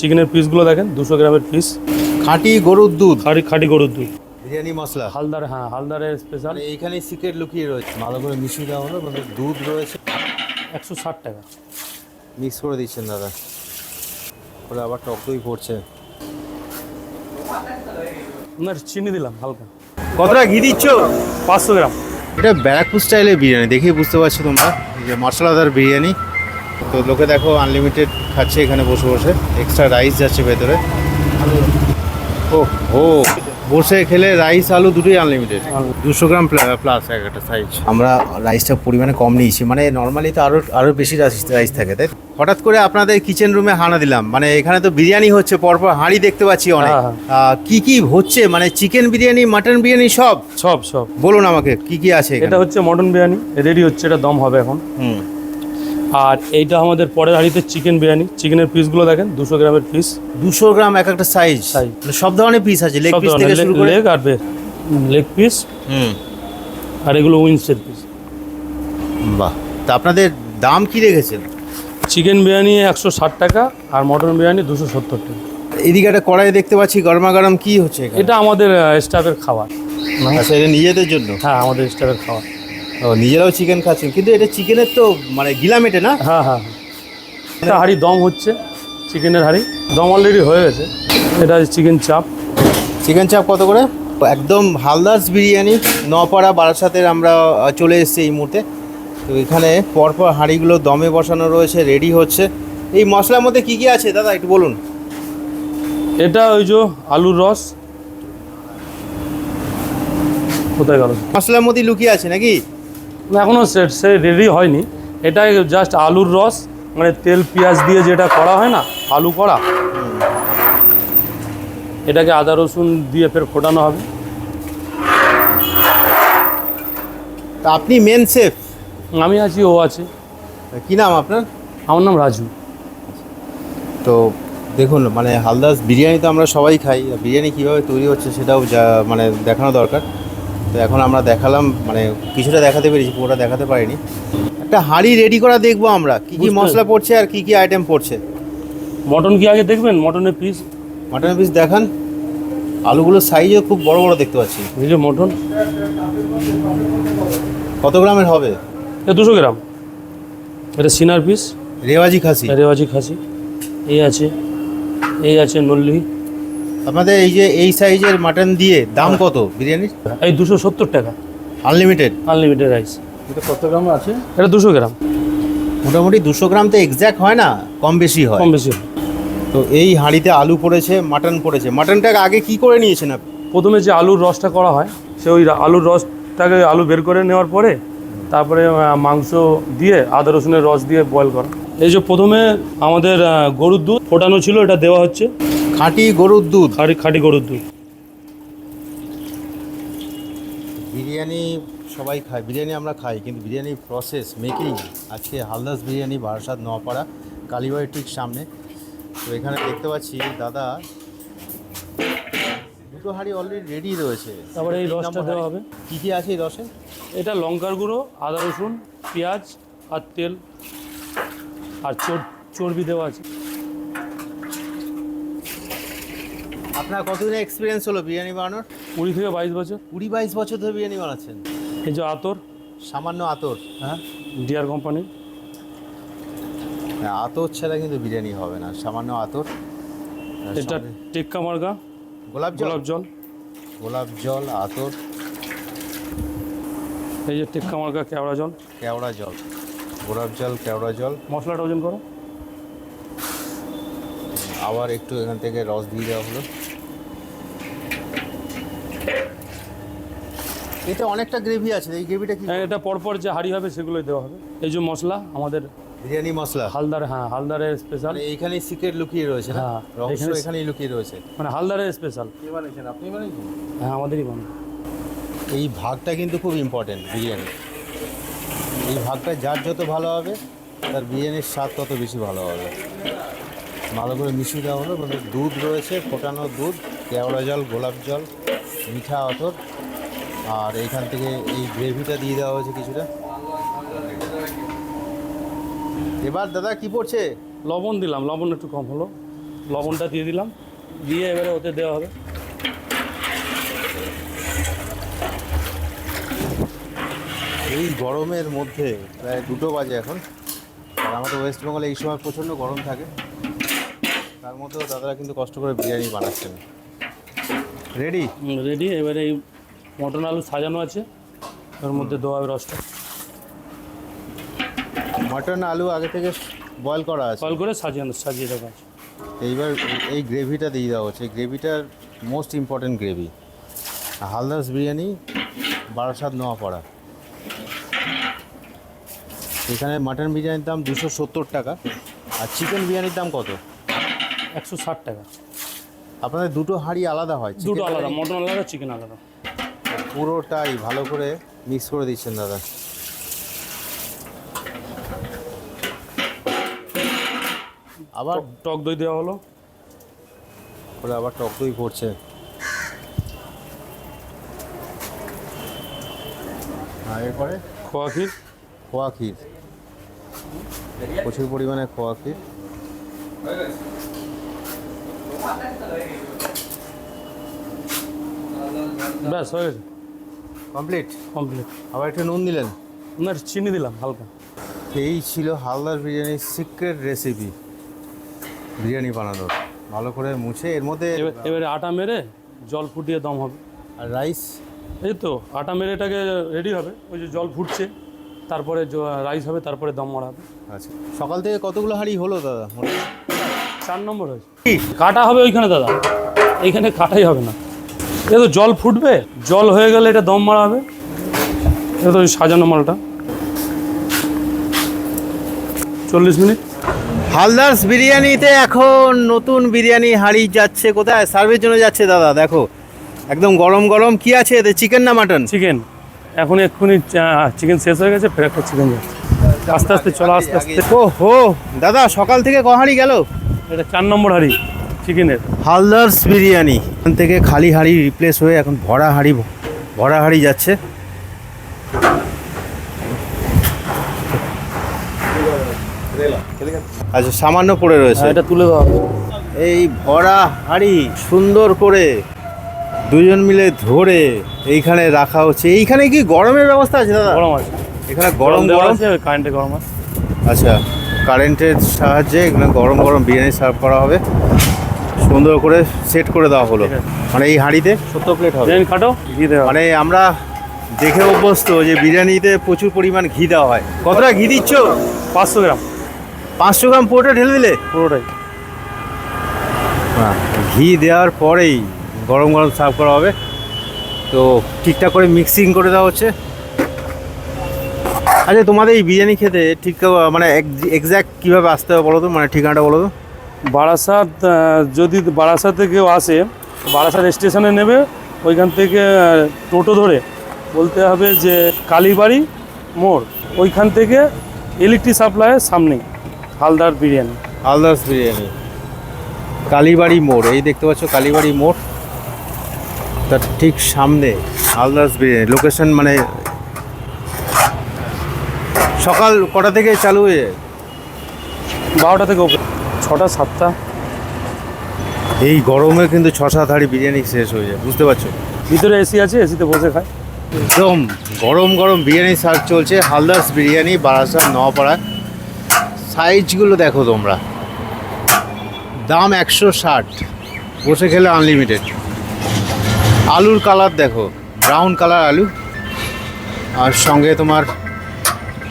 চিকেনের পিসগুলো দেখেন, 200 গ্রামের পিস, খাঁটি গরুর দুধ, খাঁটি গরুর দুধ, বিরিয়ানি মশলা হালদার, হ্যাঁ হালদারের স্পেশাল। এইখানে সিক্রেট লুকিয়ে রয়েছে, ভালো করে মিশিয়ে দেওয়া হলো, মানে দুধ রয়েছে। 160 টাকা। মিক্স করে দিচ্ছেন দাদা, করে আবার টক দই পড়ছে। আপনার চিনি দিলাম হালকা। কতটা ঘি দিচ্ছ? 500 গ্রাম। এটা ব্যারাকপুর স্টাইলের বিরিয়ানি, দেখেই বুঝতে পারছো তোমরা, এই যে মশলাদার বিরিয়ানি। তো লোকে দেখো আনলিমিটেড খাচ্ছে এখানে বসে বসে, এক্সট্রা রাইস যাচ্ছে ভেতরে। ও ও বসে খেলে রাইস আলু দুটোই আনলিমিটেড, 200 গ্রাম প্লাস একটা সাইজ। আমরা রাইসটা পরিমাণে কম নিয়েছি, মানে নর্মালি তো আরও বেশি রাইস থাকে, তাই হঠাৎ করে আপনাদের কিচেন রুমে হানা দিলাম। মানে এখানে তো বিরিয়ানি হচ্ছে, পরপর হাঁড়ি দেখতে পাচ্ছি অনেক। কি কি হচ্ছে, মানে চিকেন বিরিয়ানি, মাটন বিরিয়ানি, সব সব বলুন আমাকে কি কি আছে। এটা হচ্ছে মটন বিরিয়ানি, রেডি হচ্ছে, এটা দম হবে এখন। আর এইটা আমাদের পরের হাঁড়িতে চিকেন বিরিয়ানি, চিকেনের পিসগুলো দেখেন, 200 গ্রামের পিস, 200 গ্রাম এক একটা সাইজ, সব ধরনের পিস আছে, লেগ পিস থেকে শুরু করে লেগ আর লেগ পিস, আর এগুলো উইংসের পিস। বাহ, তা আপনাদের দাম কি রেখেছেন? চিকেন বিরিয়ানি 160 টাকা আর মটন বিরিয়ানি 270 টাকা। এদিকে একটা কড়াই দেখতে পাচ্ছি গরমা গরম, কি হচ্ছে এখানে? এটা আমাদের স্টাফের খাবার। আচ্ছা, এটা নিজেদের জন্য? হ্যাঁ, আমাদের স্টাফের খাবার। ও, নিজেরাও চিকেন খাচ্ছেন, কিন্তু এটা চিকেনের তো মানে গিলা মেটে না? হ্যাঁ, এটা হাঁড়ি দম হচ্ছে, চিকেনের হাঁড়ি দম অলরেডি হয়ে গেছে। এটা চিকেন চাপ। চিকেন চাপ কত করে? একদম হালদারস বিরিয়ানি, নপাড়া বারাসাতের আমরা চলে এসেছি এই মুহূর্তে। তো এখানে পরপর হাঁড়িগুলো দমে বসানো রয়েছে, রেডি হচ্ছে। এই মশলার মধ্যে কি কি আছে দাদা একটু বলুন। এটা ওই যে আলুর রস, কোথায় গেল? মশলার মধ্যে লুকিয়ে আছে নাকি? এখনও সে রেডি হয়নি। এটা জাস্ট আলুর রস, মানে তেল পেঁয়াজ দিয়ে যেটা করা হয় না, আলু করা, এটাকে আদা রসুন দিয়ে ফের ফোটানো হবে। তা আপনি মেন শেফ? আমি আছি, ও আছে। কি নাম আপনার? আমার নাম রাজু। তো দেখুন, মানে হালদারস বিরিয়ানি তো আমরা সবাই খাই, বিরিয়ানি কীভাবে তৈরি হচ্ছে সেটাও মানে দেখানো দরকার। তো এখন আমরা দেখালাম, মানে কিছুটা দেখাতে পেরেছি, পুরোটা দেখাতে পারিনি। একটা হাঁড়ি রেডি করা দেখবো আমরা, কী কী মশলা পড়ছে আর কী কী আইটেম পড়ছে। মটন কি আগে দেখবেন? মটনের পিস, মাটনের পিস দেখান। আলুগুলোর সাইজও খুব বড় বড় দেখতে পাচ্ছি। এই যে মটন, কত গ্রামের হবে? এটা 200 গ্রাম। এটা সিনার পিস, রেওয়াজি খাসি। রেওয়াজি খাসি। এই আছে নল্লি। আপনাদের এই যে এই সাইজের মাটন দিয়ে দাম কত বিরিয়ানির? এই 270 টাকা, আনলিমিটেড রাইস। এটা কত গ্রাম আছে? এটা 200 গ্রাম। মোটামুটি 200 গ্রাম তো এক্স্যাক্ট হয় না, কম বেশি হয়। কম বেশি হয়। তো এই হাঁড়িতে আলু পড়েছে, মাটন পড়েছে। মাটনটাকে আগে কি করে নিয়েছেন আপনি? প্রথমে যে আলুর রসটা করা হয়, সে ওই আলুর রসটাকে আলু বের করে নেওয়ার পরে তারপরে মাংস দিয়ে আদা রসুনের রস দিয়ে বয়েল করা। এই যে প্রথমে আমাদের গরুর দুধ ফোটানো ছিল, এটা দেওয়া হচ্ছে, খাঁটি গরুর দুধ, খাঁটি গরুর দুধ। বিরিয়ানি সবাই খায়, বিরিয়ানি আমরা খাই, কিন্তু বিরিয়ানির প্রসেস মেকিং আজকে হালদারস বিরিয়ানি, বারাসাত নপাড়া, কালীবাড়ির ঠিক সামনে। তো এখানে দেখতে পাচ্ছি দাদা দুটো হাঁড়ি অলরেডি রেডি রয়েছে। তারপরে এই রসটা দেওয়া হবে। কী কী আছে এই রসে? এটা লঙ্কার গুঁড়ো, আদা রসুন, পেঁয়াজ আর তেল আর চর্বি দেওয়া আছে। আপনার কতদিনের এক্সপিরিয়েন্স হলো বিরিয়ানি বানানোর? 20 থেকে 22 বছর। 20-22 বছর ধরে বিরিয়ানি বানাচ্ছেন? এই যে আতর, সামান্য আতর? হ্যাঁ, ডিয়ার কোম্পানির। হ্যাঁ, আতর ছাড়া কিন্তু বিরিয়ানি হবে না, সামান্য আতর। এটা টেক্কা মার্কা, গোলাপ জল, আতর। এই যে টেক্কা মার্কা কেওড়া জল, গোলাপ জল, কেওড়া জল। মশলাটা ওজন করো। আবার একটু এখান থেকে রস দিয়ে দেওয়া হলো। এটা অনেকটা গ্রেভি আছে, এই গ্রেভিটা কি? হ্যাঁ, এটা পরপর যে হাঁড়ি হবে সেগুলোই দেওয়া হবে। এই যে মশলা আমাদের বিরিয়ানি মশলা হালদার, হ্যাঁ হালদারের স্পেশাল। এইখানেই সিক্রেট লুকিয়ে রয়েছে না? হ্যাঁ, রহস্য এখানেই লুকিয়ে রয়েছে, মানে হালদারের স্পেশাল। কে বানিয়েছেন? আপনি বানিয়েছেন? হ্যাঁ, আমাদেরই বানানো। এই ভাগটা কিন্তু খুব ইম্পর্টেন্ট বিরিয়ানি। এই ভাগটা যার যত ভালো হবে, তার বিরিয়ানির স্বাদ তত বেশি ভালো হবে। ভালো করে মিশিয়ে দেওয়া হলো, মানে দুধ রয়েছে, ফোটানো দুধ, কেওড়া জল, গোলাপ জল, মিঠা আতর, আর এইখান থেকে এই গ্রেভিটা দিয়ে দেওয়া হয়েছে কিছুটা। এবার দাদা কি পড়ছে? লবণ দিলাম, লবণ একটু কম হলো। লবণটা দিয়ে দিলাম, দিয়ে এবারে ওতে দেওয়া হবে। এই গরমের মধ্যে প্রায় 2টো বাজে এখন, আর আমাদের ওয়েস্ট বেঙ্গলে এই সময় প্রচণ্ড গরম থাকে, তার মধ্যেও দাদারা কিন্তু কষ্ট করে বিরিয়ানি বানাচ্ছেন। Ready ready. এবারে এই মটন আলু সাজানো আছে, ওর মধ্যে দেওয়া হবে রসটা। মটন আলু আগে থেকে বয়েল করা আছে, কল করে সাজিয়ে দেওয়া আছে। এইবার এই গ্রেভিটা দিয়ে দেওয়া হচ্ছে। এই গ্রেভিটার most important gravy. Haldars biryani, Barasat Noapara. এখানে মাটন বিরিয়ানির দাম 270 টাকা, আর চিকেন বিরিয়ানির দাম কত? 160 টাকা। আপনাদের দুটো হাঁড়ি আলাদা হয়? দুটো chicken আলাদা, হাঁড়ি মটন আলাদা, চিকেন আলাদা। পুরোটাই ভালো করে মিক্স করে দিচ্ছেন দাদা। আবার টক দই দেওয়া হলো। করে আবার টক দই পড়ছে। আর এরপরে খোয়া ক্ষীর। খোয়া ক্ষীর, প্রচুর পরিমাণে খোয়া ক্ষীর। ব্যাস হয়ে গেছে, কমপ্লিট। কমপ্লিট। আবার একটু নুন দিলেন? না, চিনি দিলাম হালকা। এই ছিল হালদার বিরিয়ানির সিক্রেট রেসিপি বিরিয়ানি বানানোর। ভালো করে মুছে এর মধ্যে এবারে আটা মেরে জল ফুটিয়ে দম হবে। আর রাইস, এই তো আটা মেরে এটাকে রেডি হবে, ওই যে জল ফুটছে, তারপরে রাইস হবে, তারপরে দম মারা হবে। আচ্ছা। সকাল থেকে কতগুলো হাঁড়ি হলো দাদা? 4 নম্বর হয়েছে। কাটা হবে ওইখানে দাদা, এইখানে কাটাই হবে না। এ তো জল ফুটবে, জল হয়ে গেলে এটা দম মারা হবে। এটা তো সাজানো মালটা 40 মিনিট। হালদারস বিরিয়ানিতে এখন নতুন বিরিয়ানি হাঁড়ি যাচ্ছে। কোথায় সার্ভের জন্য যাচ্ছে দাদা? দেখো একদম গরম গরম। কি আছে এতে, চিকেন না মাটন? চিকেন। এক্ষুনি চিকেন শেষ হয়ে গেছে, ফের একটা চিকেন যাচ্ছে। আস্তে আস্তে চলো, আস্তে আস্তে। ও হো দাদা, সকাল থেকে ক হাঁড়ি গেল? এটা 4 নম্বর হাঁড়ি চিকেনের। হালদারস বিরিয়ানি এখান থেকে খালি হাঁড়ি রিপ্লেস হয়ে এখন ভরা হাঁড়ি যাচ্ছে। আচ্ছা, সামান্য পড়ে রয়েছে। এটা তুলে দেওয়া হবে। এই ভরা হাঁড়ি সুন্দর করে দুজন মিলে ধরে এইখানে রাখা হচ্ছে। এইখানে কি গরমের ব্যবস্থা আছে দাদা? গরম আছে, এখানে গরম দেওয়া গরম আছে, কারেন্টে গরম আছে। আচ্ছা, কারেন্টের সাহায্যে এখানে গরম গরম বিরিয়ানি সার্ভ করা হবে। সুন্দর করে সেট করে দেওয়া হলো। ঠিক আছে। মানে এই হাঁড়িতে 70 প্লেট হবে। বিরিয়ানি কাটো, ঘি দেওয়া হবে। মানে আমরা দেখে অভ্যস্ত যে বিরিয়ানিতে প্রচুর পরিমাণ ঘি দেওয়া হয়। কতটা ঘি দিচ্ছ? 500 গ্রাম 500 গ্রাম পুরোটা ঢেলে দিলে? পুরোটাই। ঘি দেওয়ার পরেই গরম গরম সার্ভ করা হবে। তো ঠিকঠাক করে মিক্সিং করে দেওয়া হচ্ছে। আচ্ছা, তোমাদের এই বিরিয়ানি খেতে ঠিক মানে এক্স্যাক্ট কীভাবে আসতে হবে বলো তো, মানে ঠিকানাটা বলো তো। বারাসাত, যদি বারাসাতে কেউ আসে, বারাসাত স্টেশনে নেবে, ওইখান থেকে টোটো ধরে বলতে হবে যে কালীবাড়ি মোড়, ওইখান থেকে ইলেকট্রিক সাপ্লাইয়ের সামনেই হালদার বিরিয়ানি। হালদারস বিরিয়ানি, কালীবাড়ি মোড়। এই দেখতে পাচ্ছ কালীবাড়ি মোড়, তার ঠিক সামনে হালদারস বিরিয়ানি। লোকেশন মানে সকাল কটা থেকে চালু হয়ে যায়? 12টা থেকে ওপেন, 6টা 7টা। এই গরমে কিন্তু 6-7 হাঁড়ি বিরিয়ানি শেষ হয়ে যায়, বুঝতে পারছো? ভিতরে এসি আছে, এসিতে বসে খায়। একদম গরম গরম বিরিয়ানি সার্ভ চলছে হালদারস বিরিয়ানি, বারাসাত নোয়াপাড়া। সাইজগুলো দেখো তোমরা, দাম 160, বসে খেলে আনলিমিটেড। আলুর কালার দেখো, ব্রাউন কালার আলু, আর সঙ্গে তোমার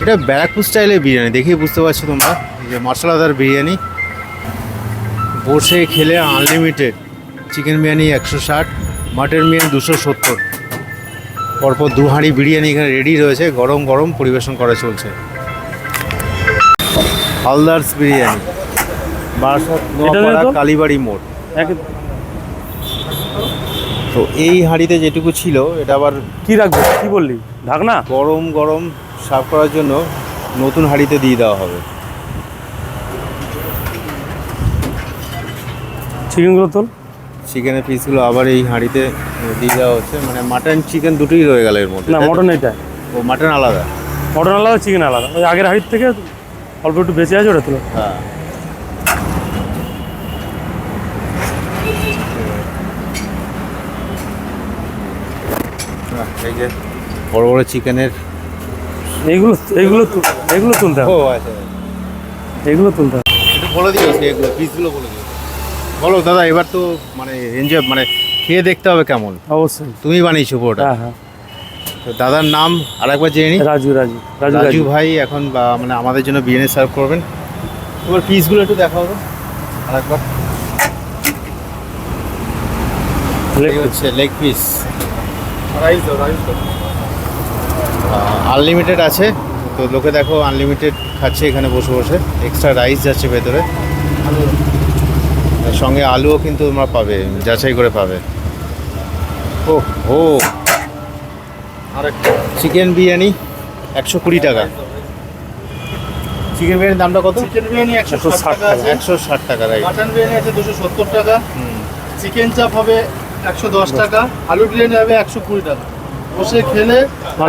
এটা ব্যারাকপুর স্টাইলের বিরিয়ানি, দেখেই বুঝতে পারছো তোমরা যে মশলাদার বিরিয়ানি। বসে খেলে unlimited. Chicken biryani 160, mutton biryani 270। পরপর 2 হাঁড়ি বিরিয়ানি এখানে রেডি রয়েছে, গরম গরম পরিবেশন করা চলছে। হালদারস বিরিয়ানি, বারাসাত নোয়াপাড়া, কালীবাড়ি মোড়। তো এই হাঁড়িতে যেটুকু ছিল এটা আবার কি রাখবো, কি বললি, ঢাকনা? গরম গরম সার্ভ করার জন্য নতুন হাঁড়িতে দিয়ে দেওয়া হবে। চিকেনগুলো তোল। চিকেনের পিসগুলো আবার এই হাঁড়িতে দিয়ে দেওয়া হচ্ছে। মানে মাটন চিকেন দুটোই রয়ে গেল এর মধ্যে। না, মটন এটা। ও মাটন আলাদা? মটন আলাদা, চিকেন আলাদা। ওই আগের হাঁড়ির থেকে অল্প একটু বেঁচে আছে, ওটা তুলো। হ্যাঁ। এই যে বড় বড় চিকেনের এইগুলো এইগুলো এগুলো তুলতে হবে, আচ্ছা এগুলো তুলতে হবে। একটু বলে দিও সেগুলো পিসগুলো বলে দিও। বলো দাদা, এবার তো মানে এনজয় মানে খেয়ে দেখতে হবে কেমন। অবশ্যই। তুমি বানিয়েছো পুরোটা? হ্যাঁ হ্যাঁ। তো দাদার নাম আরেকবার জেনে নিই। রাজু রাজু রাজু রাজু ভাই এখন মানে আমাদের জন্য বিরিয়ানি সার্ভ করবেন। এবার পিসগুলো একটু দেখাও তো আরেকবার। এই হচ্ছে লেগ পিস, আনলিমিটেড আছে। তো লোকে দেখো আনলিমিটেড খাচ্ছে এখানে বসে বসে, এক্সট্রা রাইস যাচ্ছে ভেতরে, এর সঙ্গে আলুও কিন্তু তোমরা পাবে, যাচাই করে পাবে। ও ও আরেকটা চিকেন বিরিয়ানি 120 টাকা। চিকেন বিরিয়ানির দামটা কত? চিকেন বিরিয়ানি 160 টাকা আছে, 160 টাকা, রাইট। মাটন বিরিয়ানি আছে 270 টাকা, চিকেন চাপ হবে 110 টাকা, আলু বিরিয়ানি হবে 120 টাকা। বসে খেলে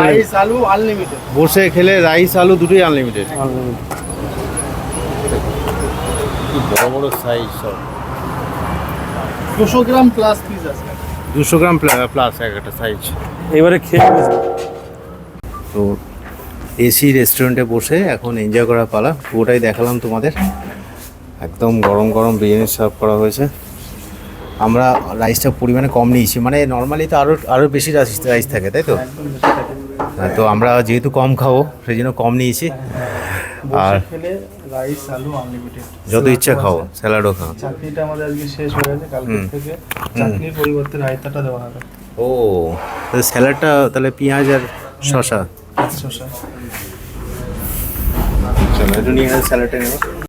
রাইস আলু আনলিমিটেড। বসে খেলে রাইস আলু দুটোই আনলিমিটেড। বড় বড় সাইজ সব, 200 গ্রাম প্লাস পিস আছে। 200 গ্রাম প্লাস একটা সাইজ। এবারে খেয়ে বুঝবো। তো এসি রেস্টুরেন্টে বসে এখন এনজয় করা পালা, পুরোটাই দেখালাম তোমাদের। একদম গরম গরম বিরিয়ানি সার্ভ করা হয়েছে। আমরা রাইসটা পরিমাণে কম নিয়েছি, মানে নর্মালি তো আরও বেশি রাইস থাকে, তাই তো? তো আমরা যেহেতু কম খাবো সেই জন্য কম নিয়েছি। আর খেলে রাইস আলু আনলিমিটেড, যত ইচ্ছা খাও, স্যালাডও খাও। চাটনিটা আমাদের আজকে শেষ হয়ে গেছে, কালকে থেকে চাটনির পরিবর্তে রায়তাটা দেওয়া হবে। ও স্যালাডটা তাহলে পেঁয়াজ আর শসা। শসা চলো একটু নিয়ে স্যালাডটা নেবো।